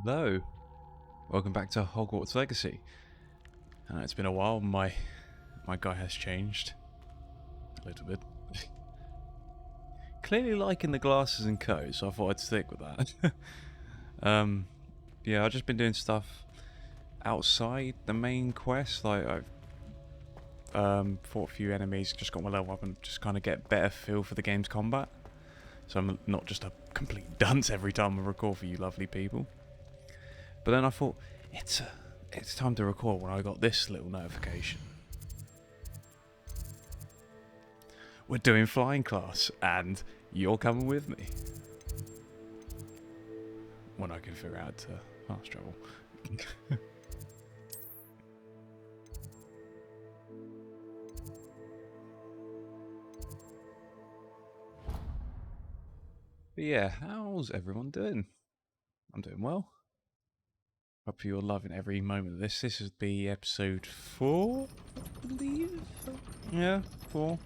Hello, welcome back to Hogwarts Legacy. It's been a while. My guy has changed a little bit. Clearly liking the glasses and coat, so I thought I'd stick with that. Yeah, I've just been doing stuff outside the main quest. Like I've fought a few enemies, just got my level up, and just kind of get better feel for the game's combat. So I'm not just a complete dunce every time I record for you lovely people. But then I thought, it's time to record when I got this little notification. We're doing flying class, and you're coming with me. When I can figure out to fast travel. But yeah, how's everyone doing? I'm doing well. Hope you're loving every moment of this. This would be episode 4, I believe. Yeah, 4.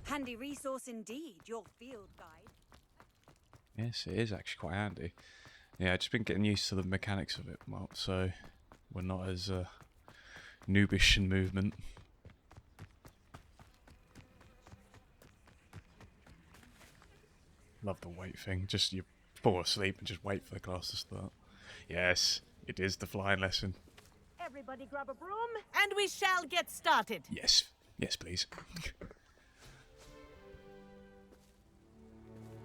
Handy resource indeed, your field guide. Yes, it is actually quite handy. Yeah, I've just been getting used to the mechanics of it, well, so we're not as noobish in movement. Love the wait thing. Just you fall asleep and just wait for the class to start. Yes, it is the flying lesson. Everybody grab a broom, and we shall get started. Yes, yes, please.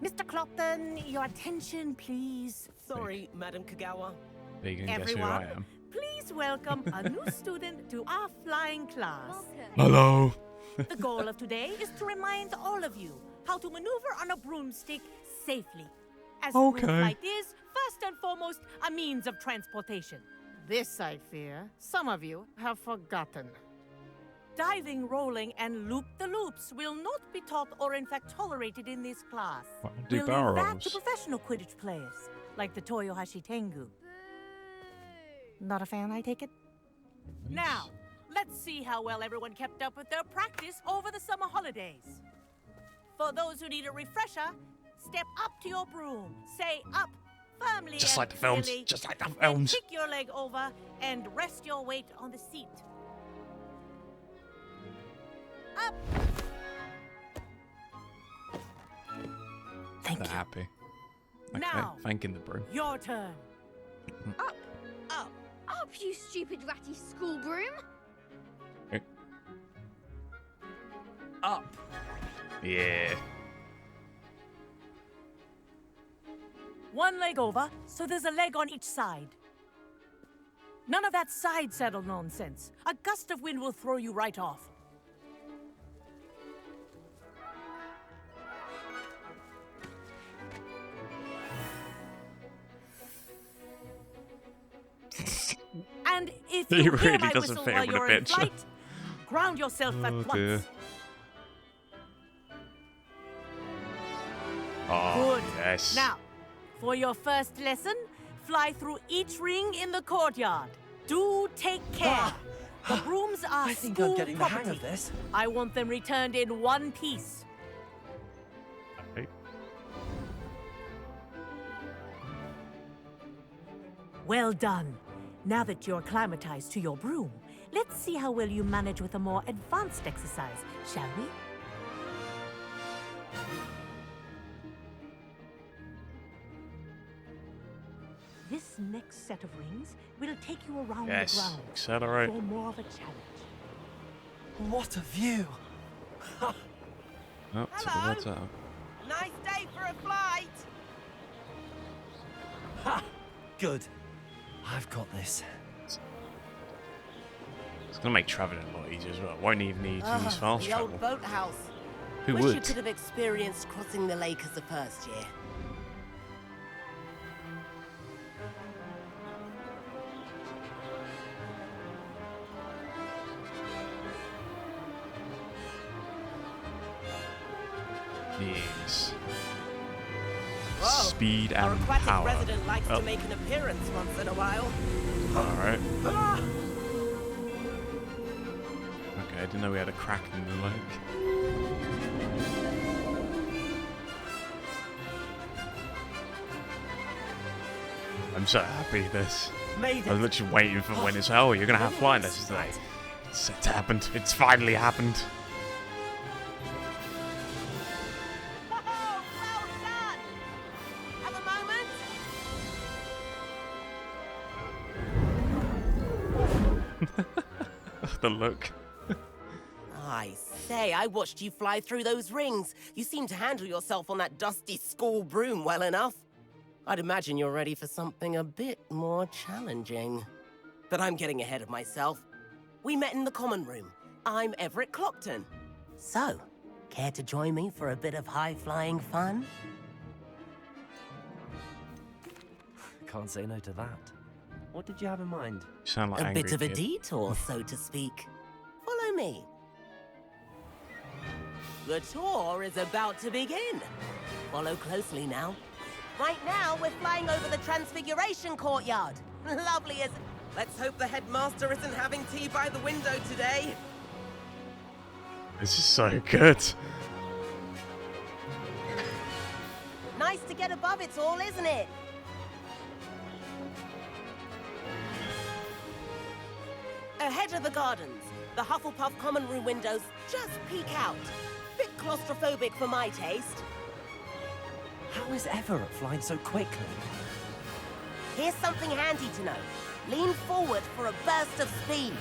Mr. Clopton, your attention, please. Sorry, Madam Kagawa. Are you gonna guess who Everyone, I am? please welcome a new student to our flying class. Hello. The goal of today is to remind all of you how to maneuver on a broomstick safely. As broom flight is, first and foremost, a means of transportation. This, I fear, some of you have forgotten. Diving, rolling, and loop-the-loops will not be taught or in fact tolerated in this class. Do We'll barrel leave that rolls. to professional Quidditch players, like the Toyohashi Tengu. Not a fan, I take it? Now, let's see how well everyone kept up with their practice over the summer holidays. For those who need a refresher, step up to your broom, say up firmly Just and like the films. clearly, Just like the then films. kick your leg over and rest your weight on the seat. Up! Thank They're you. happy. Okay, Now. thanking the broom. Your turn. Up, Up. up, you stupid ratty school broom! Up. Yeah. One leg over, so there's a leg on each side. None of that side saddle nonsense. A gust of wind will throw you right off. And if He you hear really my doesn't whistle fit while in with the you're in picture. flight, ground yourself at Oh, once. dear. Oh, Good. yes. Now, for your first lesson, fly through each ring in the courtyard. Do take care. The brooms are I think school I'm getting property. the hang of this. I want them returned in one piece. Okay. Well done. Now that you're acclimatized to your broom, let's see how well you manage with a more advanced exercise, shall we? This next set of rings will take you around the Yes. ground Accelerate. for more of a challenge. What a view. Oh, took the Hello. words out. Nice day for a flight. Ha! Good. I've got this. It's gonna make traveling a lot easier as well. Won't even need to use fast the travel. old boathouse. Who Wish you would? could have experienced crossing the lake as a first year. Yes. Whoa. Speed Our and aquatic power. resident likes Oh. to make an appearance once in a while. Alright. Ah! Okay, I didn't know we had a crack in the lake. I I'm so happy this. Made I was it. literally waiting for when it's, oh, you're going to have flying lessons today. It's happened. It's finally happened. Oh, well done! Have a moment. The look. I say, I watched you fly through those rings. You seem to handle yourself on that dusty school broom well enough. I'd imagine you're ready for something a bit more challenging. But I'm getting ahead of myself. We met in the common room. I'm Everett Clockton. So, care to join me for a bit of high-flying fun? Can't say no to that. What did you have in mind? You sound like A angry bit of a kid. detour, so to speak. Follow me. The tour is about to begin. Follow closely now. Right now, we're flying over the Transfiguration Courtyard. Lovely as... Let's hope the headmaster isn't having tea by the window today. This is so good. Nice to get above it all, isn't it? Ahead of the gardens, the Hufflepuff common room windows just peek out. Bit claustrophobic for my taste. How is Everett flying so quickly? Here's something handy to know. Lean forward for a burst of speed.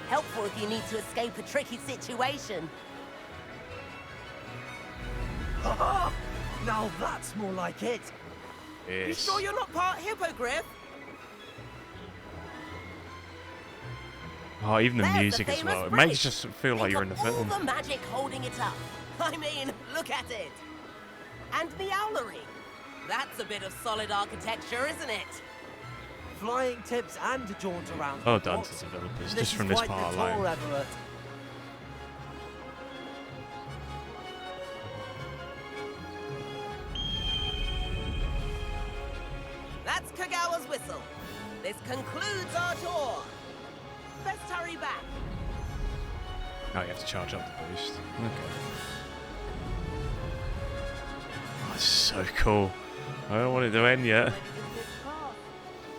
Helpful if you need to escape a tricky situation. Now that's more like it. You Yes. sure you're not part hippogriff? Oh, even the There's music as famous well. It bridge. makes just feel like Think you're in the of all film. the magic holding it up. I mean, look at it. And the owlery. That's a bit of solid architecture, isn't it? Flying tips and a jaunt around. Well done What? to developers, This just is from this quite part the alone. tour, Everett. That's Kagawa's whistle. This concludes our tour. Best hurry back. Oh, you have to charge up the boost. Okay. Oh, it's so cool. I don't want it to end yet.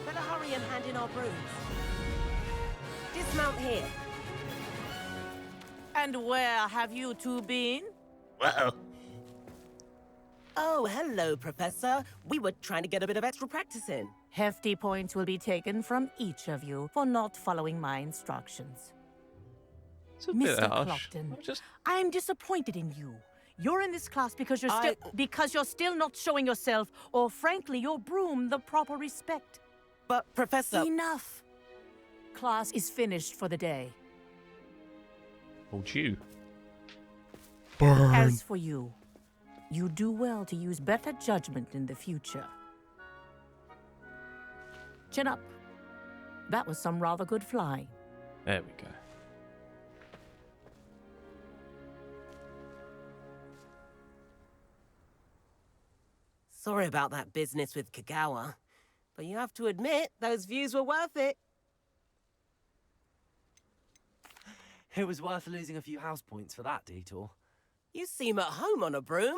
Better hurry and hand in our brooms. Dismount here. And where have you two been? Well. Oh, hello, Professor. We were trying to get a bit of extra practice in. Hefty points will be taken from each of you for not following my instructions. It's a bit Mr. harsh. Clockton, Just I'm disappointed in you. You're in this class because you're I- still not showing yourself, or frankly, your broom the proper respect. But, Professor... Enough. Class is finished for the day. hold you. Burn. As for you, you do well to use better judgment in the future. Chin up. That was some rather good flying. There we go. Sorry about that business with Kagawa, but you have to admit, those views were worth it. It was worth losing a few house points for that detour. You seem at home on a broom.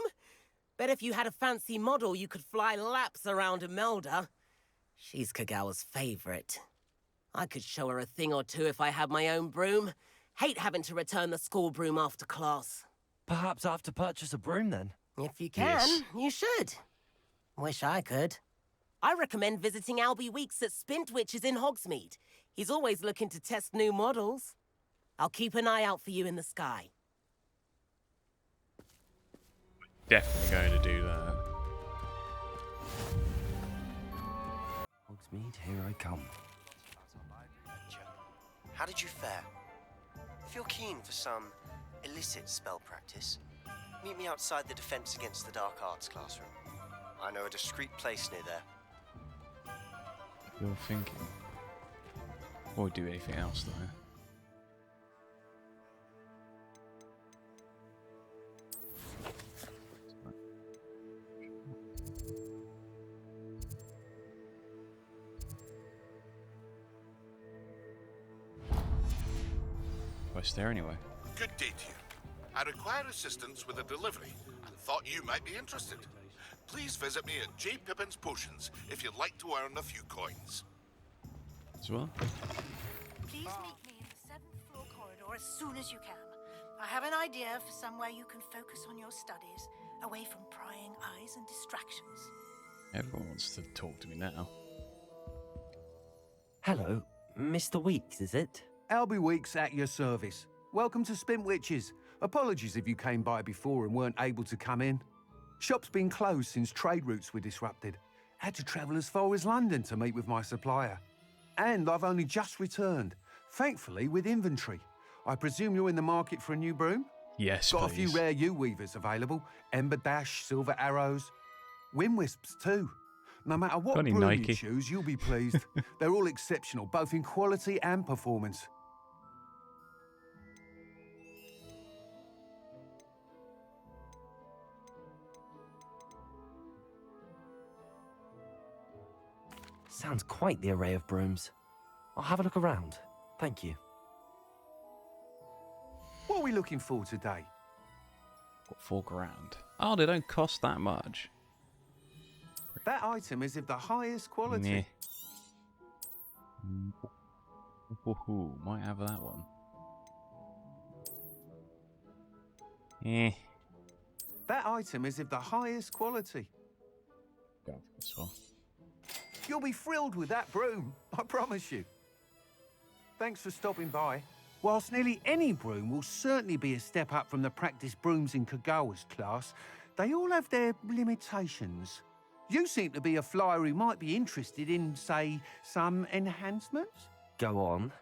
Bet if you had a fancy model, you could fly laps around Imelda. She's Kagawa's favorite. I could show her a thing or two if I had my own broom. Hate having to return the school broom after class. Perhaps I have to purchase a broom then. If you can, Yes. you should. Wish I could. I recommend visiting Albie Weeks at Spintwitches in Hogsmeade. He's always looking to test new models. I'll keep an eye out for you in the sky. Definitely going to do that. Hogsmeade, here I come. How did you fare? If you're keen for some illicit spell practice, meet me outside the Defense Against the Dark Arts classroom. I know a discreet place near there. You're thinking. Or do anything else though. Quest there anyway. Good day to you. I require assistance with a delivery and thought you might be interested. please visit me at J. Pippin's Potions if you'd like to earn a few coins. As well. Please meet me in the 7th floor corridor as soon as you can. I have an idea for somewhere you can focus on your studies, away from prying eyes and distractions. Everyone wants to talk to me now. Hello, Mr. Weeks, is it? Albie Weeks at your service. Welcome to Spintwitches. Apologies if you came by before and weren't able to come in. Shop's been closed since trade routes were disrupted. Had to travel as far as London to meet with my supplier. And I've only just returned, thankfully with inventory. I presume you're in the market for a new broom? Yes, Got please. a few rare U-weavers available. Ember Dash, Silver Arrows. Wind Wisps too. No matter what Got any broom Nike? you choose, you'll be pleased. They're all exceptional, both in quality and performance. Sounds quite the array of brooms. I'll have a look around. Thank you. What are we looking for today? What, $4 grand? Oh, they don't cost that much. That item is of the highest quality. Meh. Ooh, might have that one. Eh. That item is of the highest quality. Go for this one. You'll be thrilled with that broom, I promise you. Thanks for stopping by. Whilst nearly any broom will certainly be a step up from the practice brooms in Kagawa's class, they all have their limitations. You seem to be a flyer who might be interested in, say, some enhancements? Go on.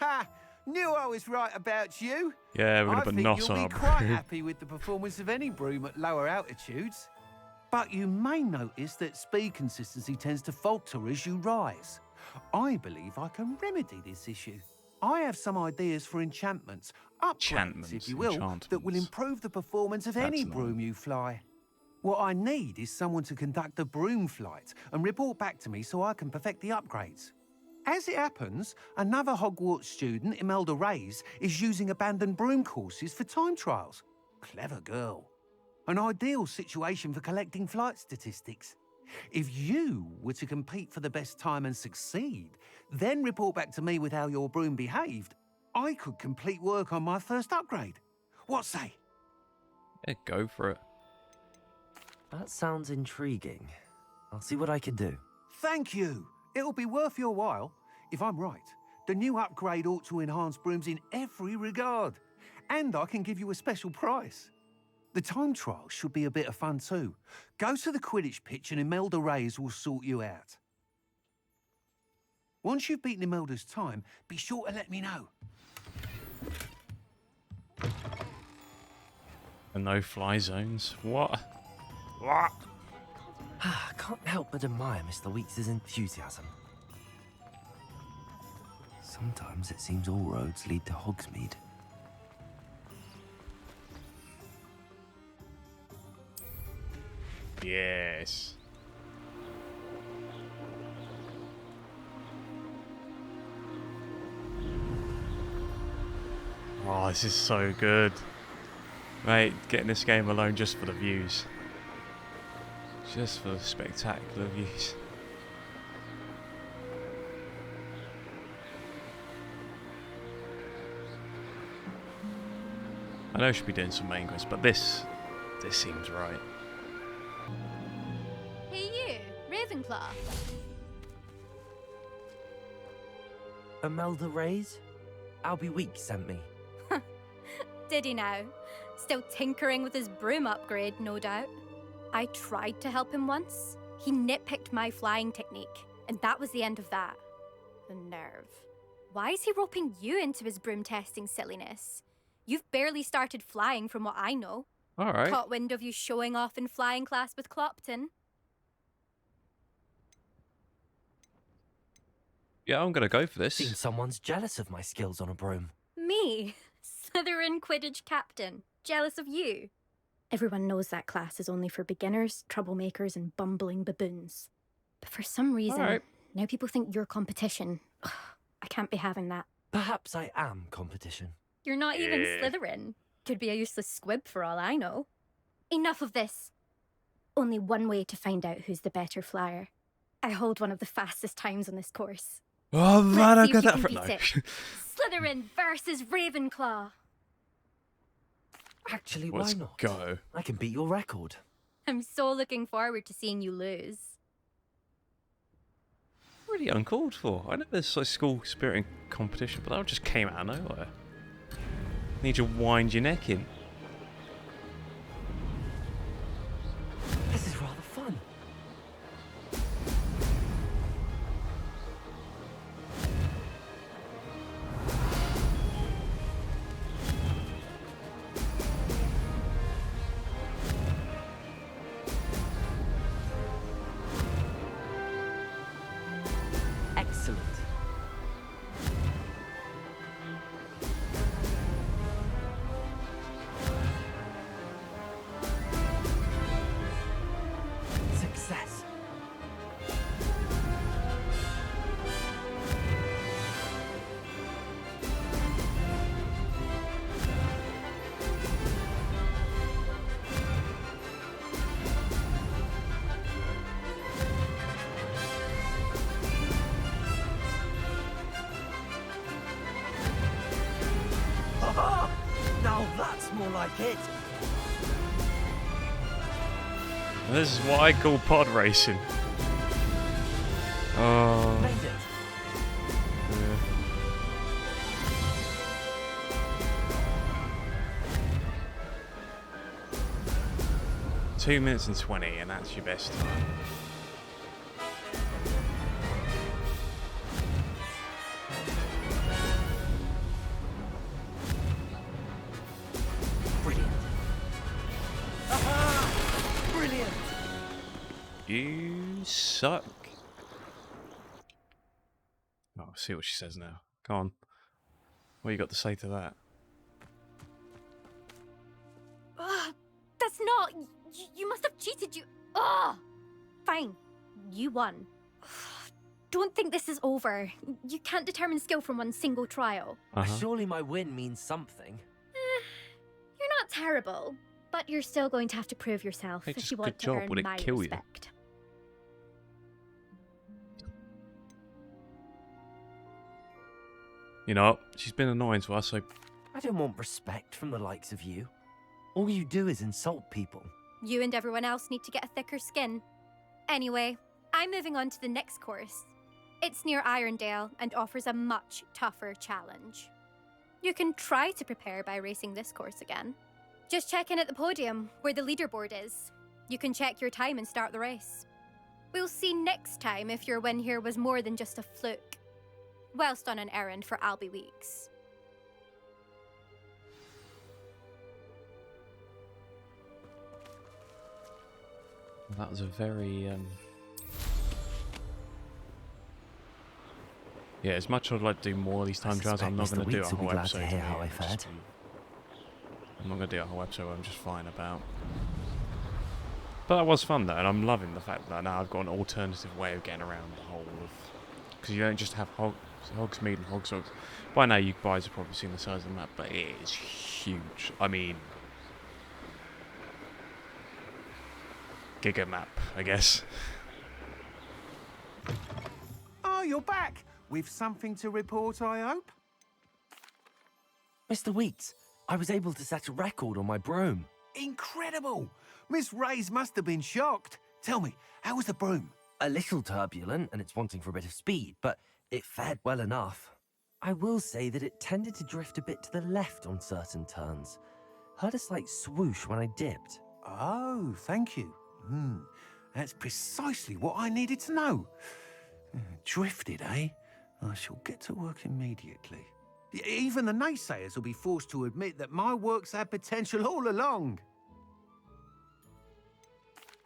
Ha! Knew I was right about you. Yeah, we're gonna I put think NOS you'll on be our quite broom. happy with the performance of any broom at lower altitudes. But you may notice that speed consistency tends to falter as you rise. I believe I can remedy this issue. I have some ideas for enchantments, upgrades, if you will, that will enchantments. improve the performance of any That's broom you fly. What I need is someone to conduct a broom flight and report back to me so I can perfect the upgrades. As it happens, another Hogwarts student, Imelda Reyes, is using abandoned broom courses for time trials. Clever girl. An ideal situation for collecting flight statistics. If you were to compete for the best time and succeed, then report back to me with how your broom behaved, I could complete work on my first upgrade. What say? Yeah, go for it. That sounds intriguing. I'll see what I can do. Thank you. It'll be worth your while. If I'm right, the new upgrade ought to enhance brooms in every regard. And I can give you a special price. The time trial should be a bit of fun too. Go to the Quidditch pitch and Imelda Reyes will sort you out. Once you've beaten Imelda's time, be sure to let me know. And no fly zones. What? What? I can't help but admire Mr. Weeks' enthusiasm. Sometimes it seems all roads lead to Hogsmeade. Yes. Oh, this is so good. Mate, getting this game alone just for the views. Just for the spectacular views. I know I should be doing some main quests, but this seems right. Hey you, Ravenclaw. Imelda Reyes? Albie Weeks sent me. Did he now? Still tinkering with his broom upgrade, no doubt. I tried to help him once. He nitpicked my flying technique, and that was the end of that. The nerve. Why is he roping you into his broom testing silliness? You've barely started flying from what I know. Alright. Caught wind of you showing off in flying class with Clopton. Yeah, I'm gonna go for this. Seems someone's jealous of my skills on a broom. Me? Slytherin Quidditch captain. Jealous of you? Everyone knows that class is only for beginners, troublemakers, and bumbling baboons. But for some reason, Alright. now people think you're competition. Ugh, I can't be having that. Perhaps I am competition. You're not even Yeah. Slytherin. Could be a useless squib for all I know. Enough of this. only one way to find out who's the better flyer. I hold one of the fastest times on this course. Oh man, I Let's see if got you that can for beat no. it. Slytherin versus Ravenclaw. Actually, why Let's not? go. I can beat your record. I'm so looking forward to seeing you lose. Really uncalled for. I know there's like school spiriting competition, but that just came out of nowhere. Need to wind your neck in. This is rather fun. Excellent. Success. Now that's more like it. This is what I call pod racing. Oh. Made it. Yeah. Two minutes and 20, and that's your best time. Brilliant. Aha! Brilliant. You suck. Oh, I'll see what she says now. Go on. What you got to say to that? Ugh, that's not. You must have cheated. Ugh. Fine. You won. Don't think this is over. You can't determine skill from one single trial. Surely my win means something. You're not terrible, but you're still going to have to prove yourself Hey, if just you want good to job. earn Would it my kill you? respect. You know, she's been annoying to us, so I don't want respect from the likes of you. All you do is insult people. You and everyone else need to get a thicker skin. Anyway, I'm moving on to the next course. It's near Irondale and offers a much tougher challenge. You can try to prepare by racing this course again. Just check in at the podium, where the leaderboard is. You can check your time and start the race. We'll see next time if your win here was more than just a fluke. Whilst on an errand for Albie Weeks. that was a very yeah, as much as I'd like to do more of these time trials, I'm not going to do a whole episode. To hear how I fared. I'm not going to do a whole episode where I'm just flying about. But that was fun though, and I'm loving the fact that now I've got an alternative way of getting around the whole of... Because you don't just have Hogsmeade and Hogswoggle. By now you guys have probably seen the size of the map, but it is huge. I mean... Giga map, I guess. Oh, you're back! With something to report, I hope? Mr. Weeks, I was able to set a record on my broom. Incredible! Miss Reyes must have been shocked. Tell me, how was the broom? A little turbulent, and it's wanting for a bit of speed, but it fared well enough. I will say that it tended to drift a bit to the left on certain turns. Heard a slight swoosh when I dipped. Oh, thank you. That's precisely what I needed to know. Drifted, eh? I shall get to work immediately. Even the naysayers will be forced to admit that my work's had potential all along.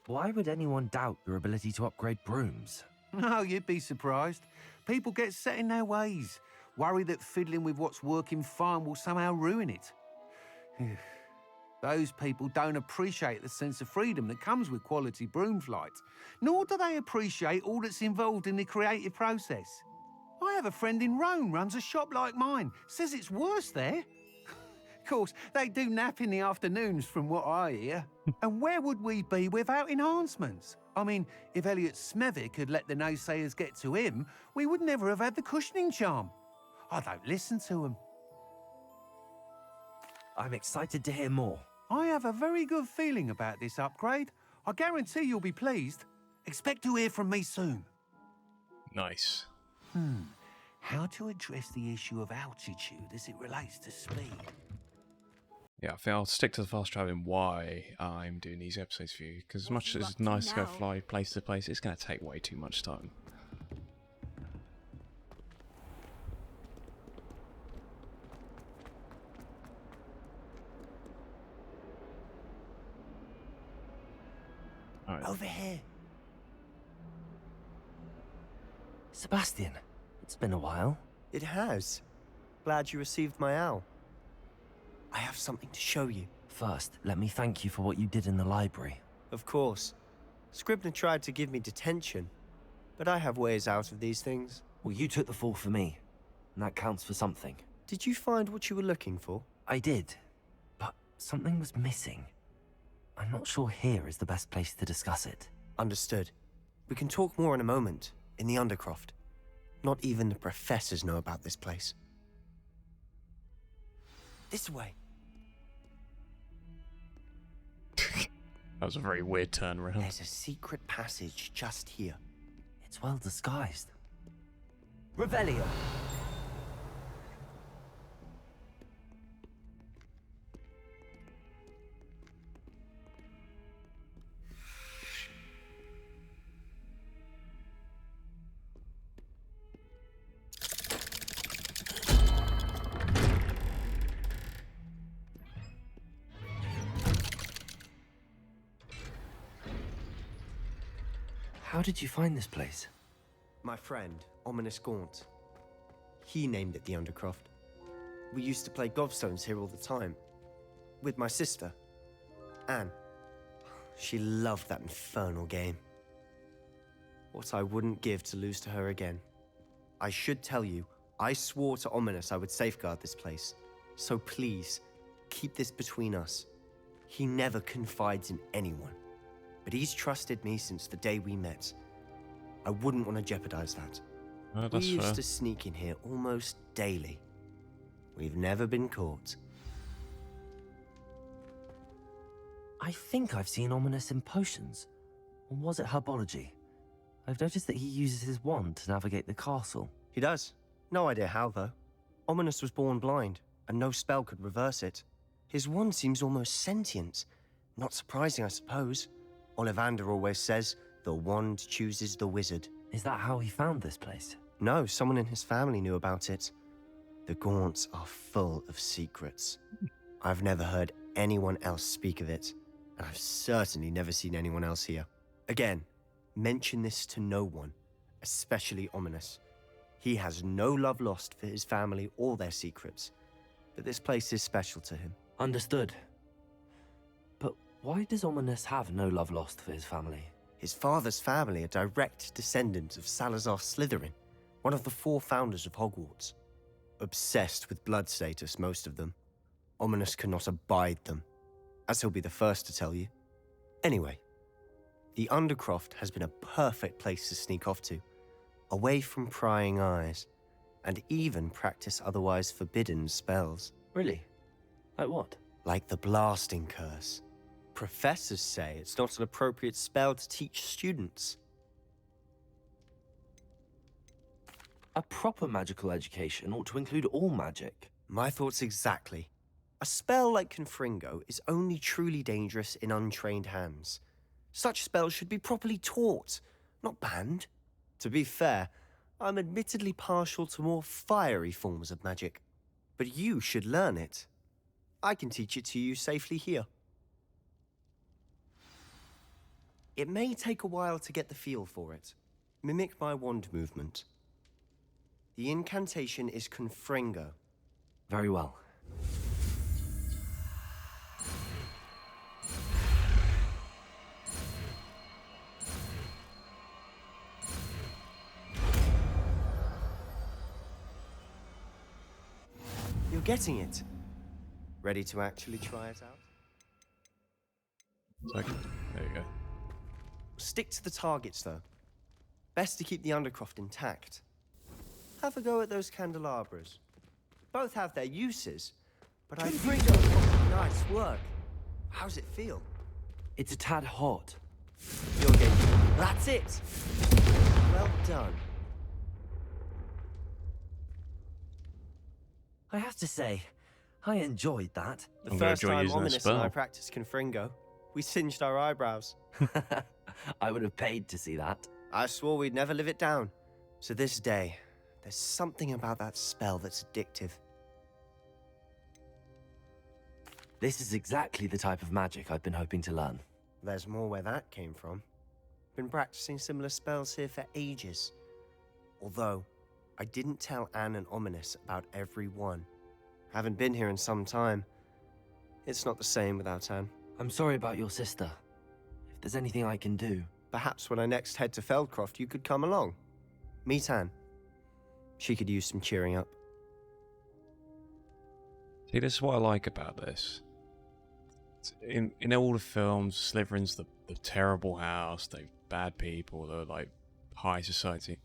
Why would anyone doubt your ability to upgrade brooms? No, you'd be surprised. People get set in their ways, worry that fiddling with what's working fine will somehow ruin it. Those people don't appreciate the sense of freedom that comes with quality broom flight, nor do they appreciate all that's involved in the creative process. I have a friend in Rome runs a shop like mine, says it's worse there. course, they do nap in the afternoons from what I hear. And where would we be without enhancements? I mean, if Elliot Smethwick had let the naysayers get to him, we would never have had the cushioning charm. I don't listen to them. I'm excited to hear more. I have a very good feeling about this upgrade. I guarantee you'll be pleased. Expect to hear from me soon. Nice. How to address the issue of altitude as it relates to speed? Yeah, I think I'll stick to the fast traveling why I'm doing these episodes for you, because as much as it's nice to go fly place to place, it's going to take way too much time. Alright. Over here. Sebastian, it's been a while. It has. Glad you received my owl. I have something to show you. First, let me thank you for what you did in the library. Of course. Scribner tried to give me detention, but I have ways out of these things. Well, you took the fall for me, and that counts for something. Did you find what you were looking for? I did, but something was missing. I'm not sure here is the best place to discuss it. Understood. We can talk more in a moment, in the Undercroft. Not even the professors know about this place. This way. That was a very weird turnaround. There's a secret passage just here. It's well disguised. Revelio! How did you find this place? My friend, Ominous Gaunt. He named it the Undercroft. We used to play gobstones here all the time. With my sister, Anne. She loved that infernal game. What I wouldn't give to lose to her again. I should tell you, I swore to Ominous I would safeguard this place. So please, keep this between us. He never confides in anyone. But he's trusted me since the day we met. I wouldn't want to jeopardize that. Oh, We that's used fair. to sneak in here almost daily. We've never been caught. I think I've seen Ominous in potions. Or was it herbology? I've noticed that he uses his wand to navigate the castle. He does. No idea how, though. Ominous was born blind, and no spell could reverse it. His wand seems almost sentient. Not surprising, I suppose. Ollivander always says, the wand chooses the wizard. Is that how he found this place? No, someone in his family knew about it. The Gaunts are full of secrets. I've never heard anyone else speak of it, and I've certainly never seen anyone else here. Again, mention this to no one, especially Ominous. He has no love lost for his family or their secrets, but this place is special to him. Understood. But why does Ominous have no love lost for his family? His father's family are direct descendants of Salazar Slytherin, one of the 4 founders of Hogwarts. Obsessed with blood status, most of them. Ominous cannot abide them, as he'll be the first to tell you. Anyway, the Undercroft has been a perfect place to sneak off to, away from prying eyes, and even practice otherwise forbidden spells. Really? Like what? Like the Blasting Curse. Professors say it's not an appropriate spell to teach students. A proper magical education ought to include all magic. My thoughts exactly. A spell like Confringo is only truly dangerous in untrained hands. Such spells should be properly taught, not banned. To be fair, I'm admittedly partial to more fiery forms of magic. But you should learn it. I can teach it to you safely here. It may take a while to get the feel for it. Mimic my wand movement. The incantation is Confringo. Very well. You're getting it. Ready to actually try it out? So, there you go. Stick to the targets, though. Best to keep the Undercroft intact. Have a go at those candelabras. Both have their uses, but I think nice work. How's it feel? It's a tad hot. You're getting... That's it! Well done. I have to say, I enjoyed that. The I'm gonna first enjoy time using that Ominous and I spell. practiced Confringo, we singed our eyebrows. I would have paid to see that. I swore we'd never live it down. So this day, there's something about that spell that's addictive. This is exactly the type of magic I've been hoping to learn. There's more where that came from. Been practicing similar spells here for ages. Although, I didn't tell Anne and Ominous about every one. Haven't been here in some time. It's not the same without Anne. I'm sorry about your sister. If there's anything I can do... Perhaps when I next head to Feldcroft, you could come along. Meet Anne. She could use some cheering up. See, this is what I like about this. In all the films, Slytherin's the terrible house, they're bad people, they're like high society.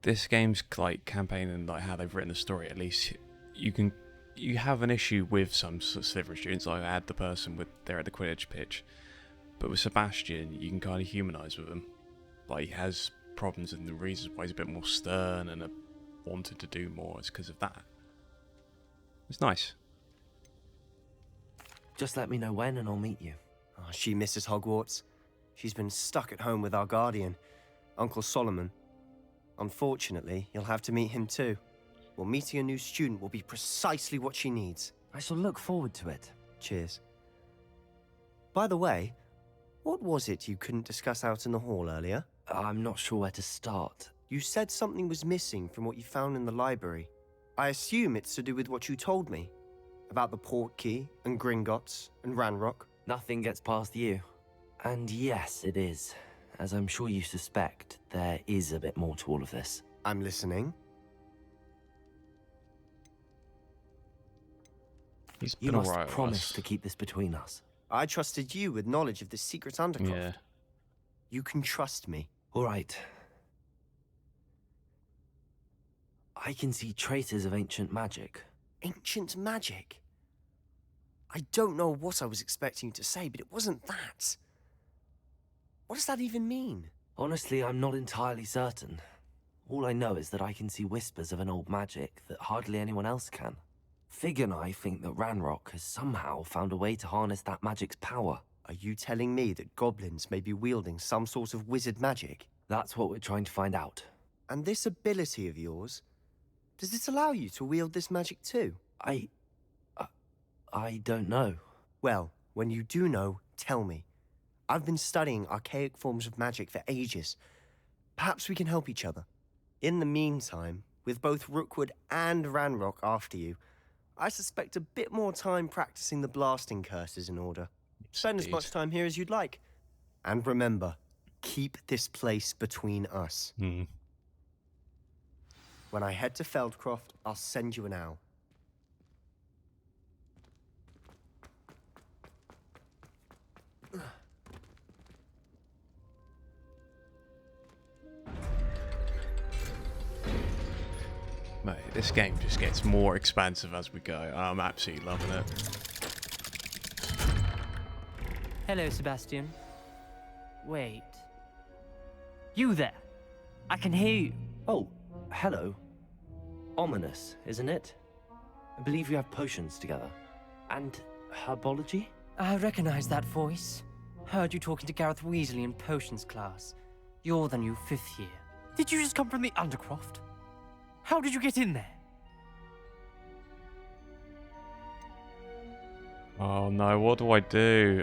This game's like campaign and like how they've written the story, at least you have an issue with some Slytherin students. Like I had the person they're at the Quidditch pitch, but with Sebastian you can kind of humanise with him. Like he has problems, and the reasons why he's a bit more stern and wanted to do more is because of that. It's nice. Just let me know when and I'll meet you. Oh, she misses Hogwarts. She's been stuck at home with our guardian, Uncle Solomon. Unfortunately, you'll have to meet him too. Well, meeting a new student will be precisely what she needs. I shall look forward to it. Cheers. By the way, what was it you couldn't discuss out in the hall earlier? I'm not sure where to start. You said something was missing from what you found in the library. I assume it's to do with what you told me. About the Portkey, and Gringotts, and Ranrock. Nothing gets past you. And yes, it is. As I'm sure you suspect, there is a bit more to all of this. I'm listening. You must promise to keep this between us. I trusted you with knowledge of the secret Undercroft. Yeah. You can trust me. All right. I can see traces of ancient magic. Ancient magic? I don't know what I was expecting you to say, but it wasn't that. What does that even mean? Honestly, I'm not entirely certain. All I know is that I can see whispers of an old magic that hardly anyone else can. Fig and I think that Ranrock has somehow found a way to harness that magic's power. Are you telling me that goblins may be wielding some sort of wizard magic? That's what we're trying to find out. And this ability of yours, does it allow you to wield this magic too? I don't know. Well, when you do know, tell me. I've been studying archaic forms of magic for ages. Perhaps we can help each other. In the meantime, with both Rookwood and Ranrock after you, I suspect a bit more time practicing the blasting curse is in order. Spend as much time here as you'd like. And remember, keep this place between us. When I head to Feldcroft, I'll send you an owl. Mate, this game just gets more expansive as we go. I'm absolutely loving it. Hello, Sebastian. Wait. You there? I can hear you. Oh, hello. Ominous, isn't it? I believe you have potions together. And herbology? I recognize that voice. Heard you talking to Gareth Weasley in potions class. You're the new 5th year. Did you just come from the Undercroft? How did you get in there? Oh no, what do I do?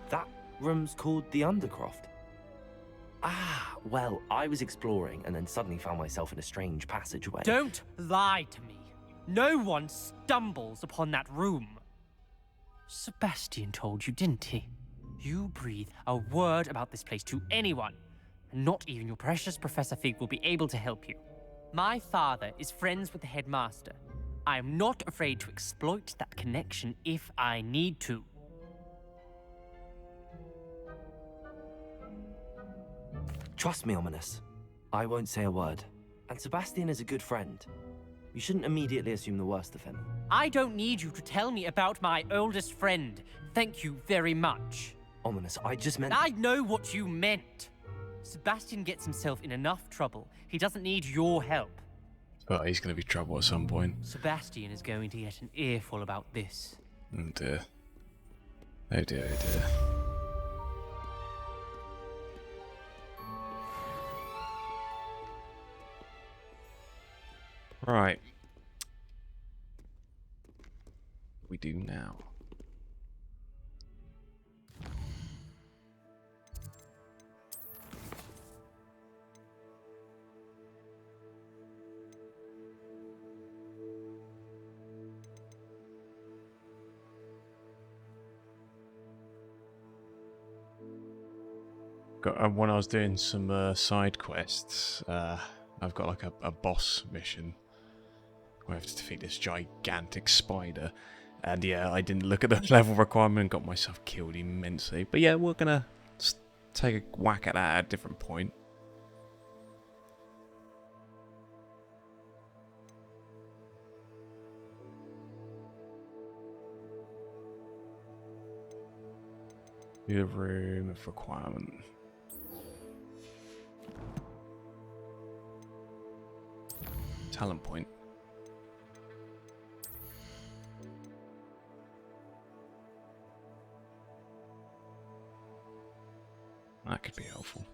That room's called the Undercroft. Ah, well, I was exploring and then suddenly found myself in a strange passageway. Don't lie to me. No one stumbles upon that room. Sebastian told you, didn't he? You breathe a word about this place to anyone, and not even your precious Professor Fig will be able to help you. My father is friends with the headmaster. I'm not afraid to exploit that connection if I need to. Trust me, Ominous. I won't say a word. And Sebastian is a good friend. You shouldn't immediately assume the worst of him. I don't need you to tell me about my oldest friend. Thank you very much. Ominous, I just meant... I know what you meant. Sebastian gets himself in enough trouble. He doesn't need your help. Oh, he's going to be trouble at some point. Sebastian is going to get an earful about this. Oh dear. Oh dear, oh dear. Right. What do we do now? When I was doing some side quests, I've got like a boss mission where I have to defeat this gigantic spider, and yeah, I didn't look at the level requirement and got myself killed immensely. But yeah, we're gonna take a whack at that at a different point. The room of requirement. Talent point. That could be helpful.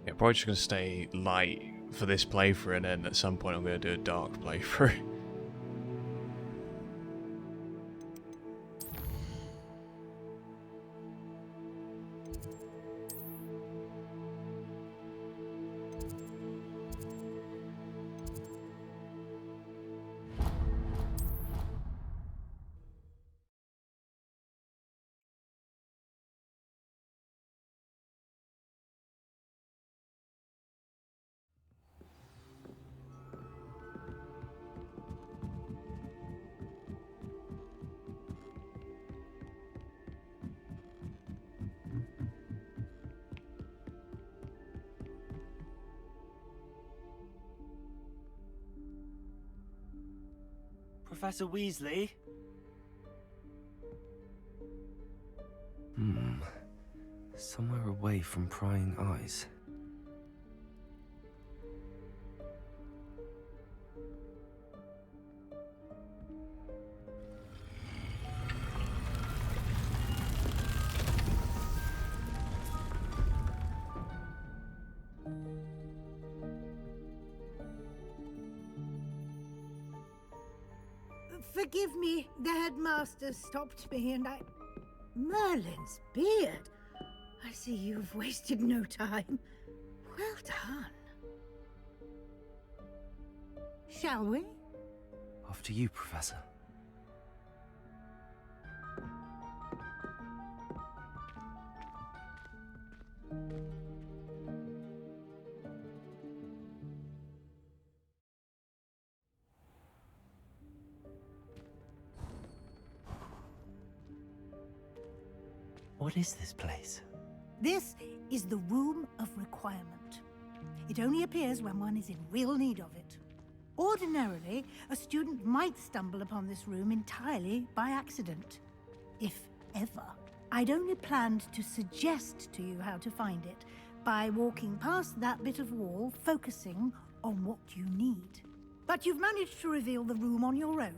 Yeah, probably just going to stay light for this playthrough, and then at some point I'm going to do a dark playthrough. Professor Weasley? Somewhere away from prying eyes. Forgive me, the headmaster stopped me and I... Merlin's beard! I see you've wasted no time. Well done. Shall we? After you, Professor. What is this place? This is the Room of Requirement. It only appears when one is in real need of it. Ordinarily, a student might stumble upon this room entirely by accident. If ever. I'd only planned to suggest to you how to find it by walking past that bit of wall, focusing on what you need. But you've managed to reveal the room on your own.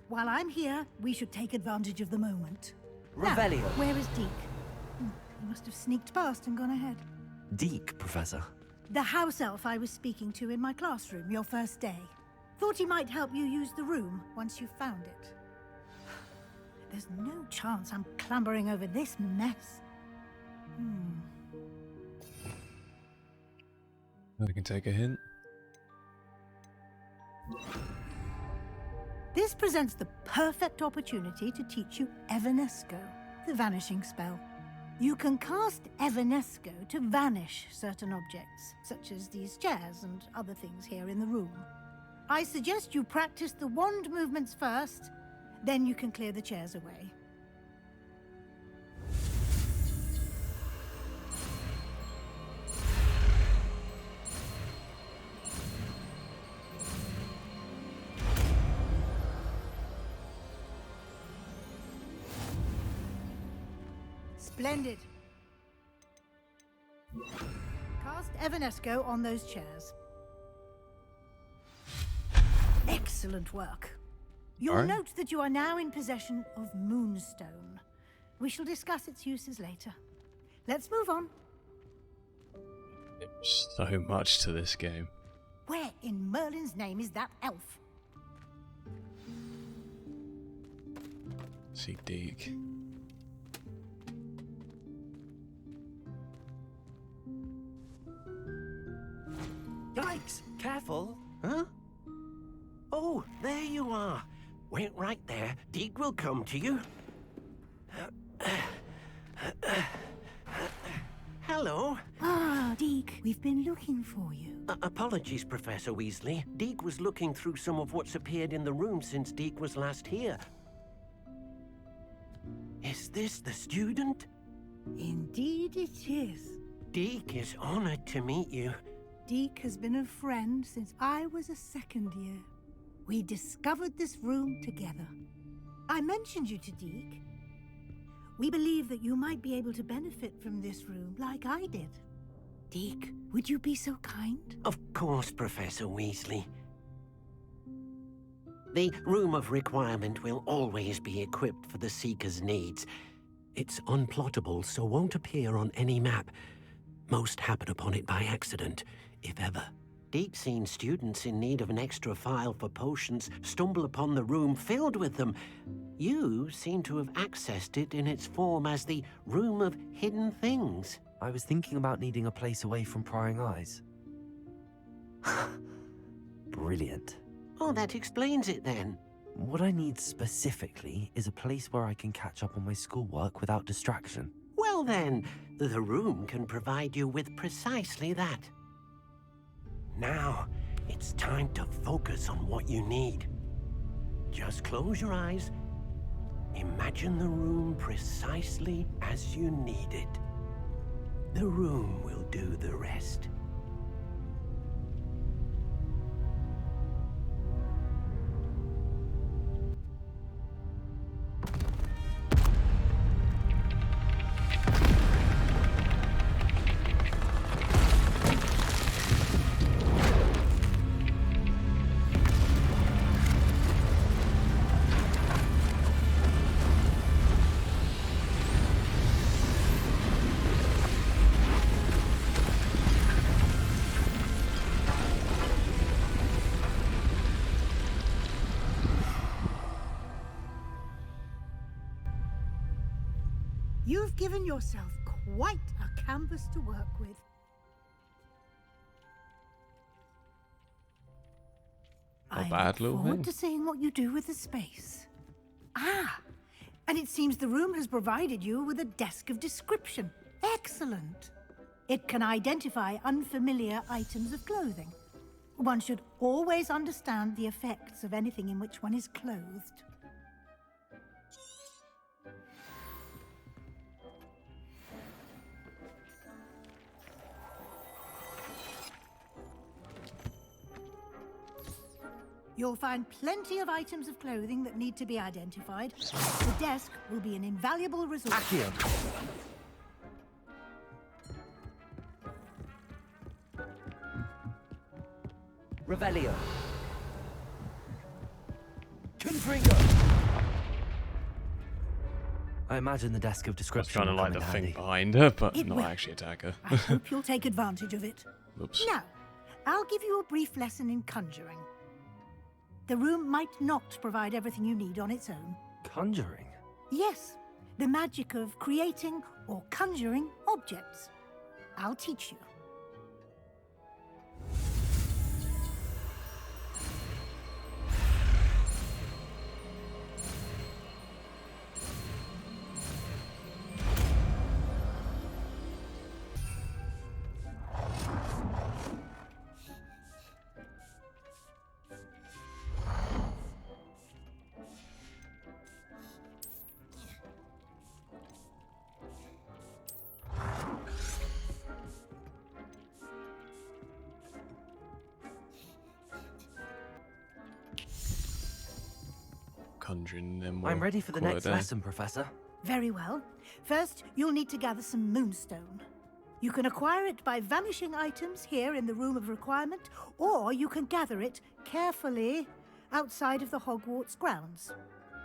While I'm here, we should take advantage of the moment. Revelio. Now, where is Deke? He must have sneaked past and gone ahead. Deke, Professor. The house elf I was speaking to in my classroom your first day. Thought he might help you use the room once you found it. There's no chance I'm clambering over this mess. I can take a hint. This presents the perfect opportunity to teach you Evanesco, the vanishing spell. You can cast Evanesco to vanish certain objects, such as these chairs and other things here in the room. I suggest you practice the wand movements first, then you can clear the chairs away. Splendid. Cast Evanesco on those chairs. Excellent work. You'll Alright. note that you are now in possession of Moonstone. We shall discuss its uses later. Let's move on. So much to this game. Where in Merlin's name is that elf? See Deke. Yikes! Careful! Huh? Oh, there you are. Wait right there. Deke will come to you. Hello. Ah, Deke, we've been looking for you. Apologies, Professor Weasley. Deke was looking through some of what's appeared in the room since Deke was last here. Is this the student? Indeed it is. Deke is honored to meet you. Deke has been a friend since I was a second year. We discovered this room together. I mentioned you to Deke. We believe that you might be able to benefit from this room like I did. Deke, would you be so kind? Of course, Professor Weasley. The Room of Requirement will always be equipped for the Seeker's needs. It's unplottable, so won't appear on any map. Most happen upon it by accident, if ever. Deke's seen students in need of an extra file for potions stumble upon the room filled with them. You seem to have accessed it in its form as the Room of Hidden Things. I was thinking about needing a place away from prying eyes. Brilliant. Oh, that explains it then. What I need specifically is a place where I can catch up on my schoolwork without distraction. Well then, the room can provide you with precisely that. Now, it's time to focus on what you need. Just close your eyes. Imagine the room precisely as you need it. The room will do the rest. You've given yourself quite a canvas to work with. Not I bad, look little forward thing. to seeing what you do with the space. Ah, and it seems the room has provided you with a desk of description. Excellent. It can identify unfamiliar items of clothing. One should always understand the effects of anything in which one is clothed. You'll find plenty of items of clothing that need to be identified. The desk will be an invaluable resource. Accio! Revelio! Confringo! I imagine the desk of I was description trying to will like come the in thing handy. behind her, but It not will. actually attack her. I hope you'll take advantage of it. Oops. Now, I'll give you a brief lesson in conjuring. The room might not provide everything you need on its own. Conjuring? Yes, the magic of creating or conjuring objects. I'll teach you. conjuring, then we'll I'm ready for the call it a next day. lesson, Professor. Very well. First, you'll need to gather some moonstone. You can acquire it by vanishing items here in the Room of Requirement, or you can gather it carefully outside of the Hogwarts grounds.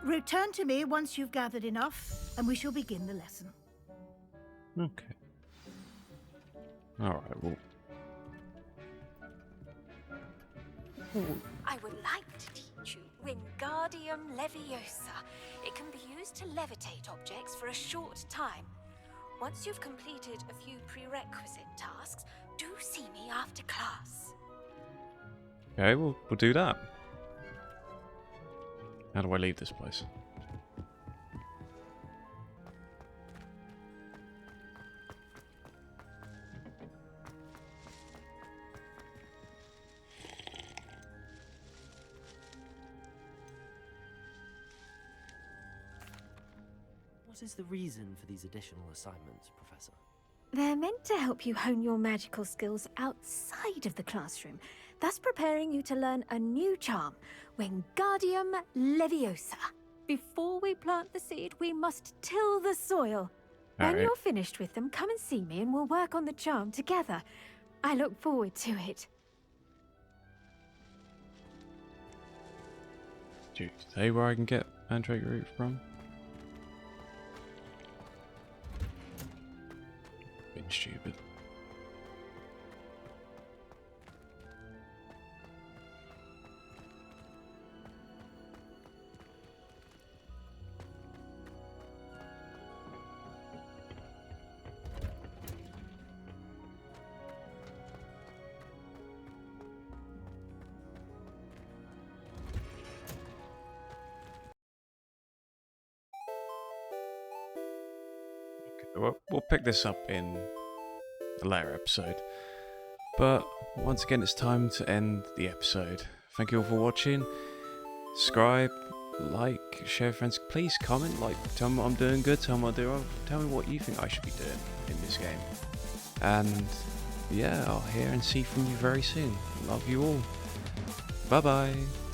Return to me once you've gathered enough, and we shall begin the lesson. Okay. Alright, well. I would like to teach you Wingardium Leviosa. It can be used to levitate objects for a short time. Once you've completed a few prerequisite tasks, do see me after class. Okay, we'll do that. How do I leave this place? What is the reason for these additional assignments, Professor? They're meant to help you hone your magical skills outside of the classroom, thus preparing you to learn a new charm, Wingardium Leviosa. Before we plant the seed, we must till the soil. When Alright. you're finished with them, come and see me and we'll work on the charm together. I look forward to it. Do you say where I can get Mandrake Root from? Been stupid. We'll pick this up in a later episode. But once again, it's time to end the episode. Thank you all for watching. Subscribe, like, share with friends. Please comment, like, tell me what I'm doing good, tell me what I'm doing wrong. Tell me what you think I should be doing in this game. And yeah, I'll hear and see from you very soon. Love you all. Bye bye.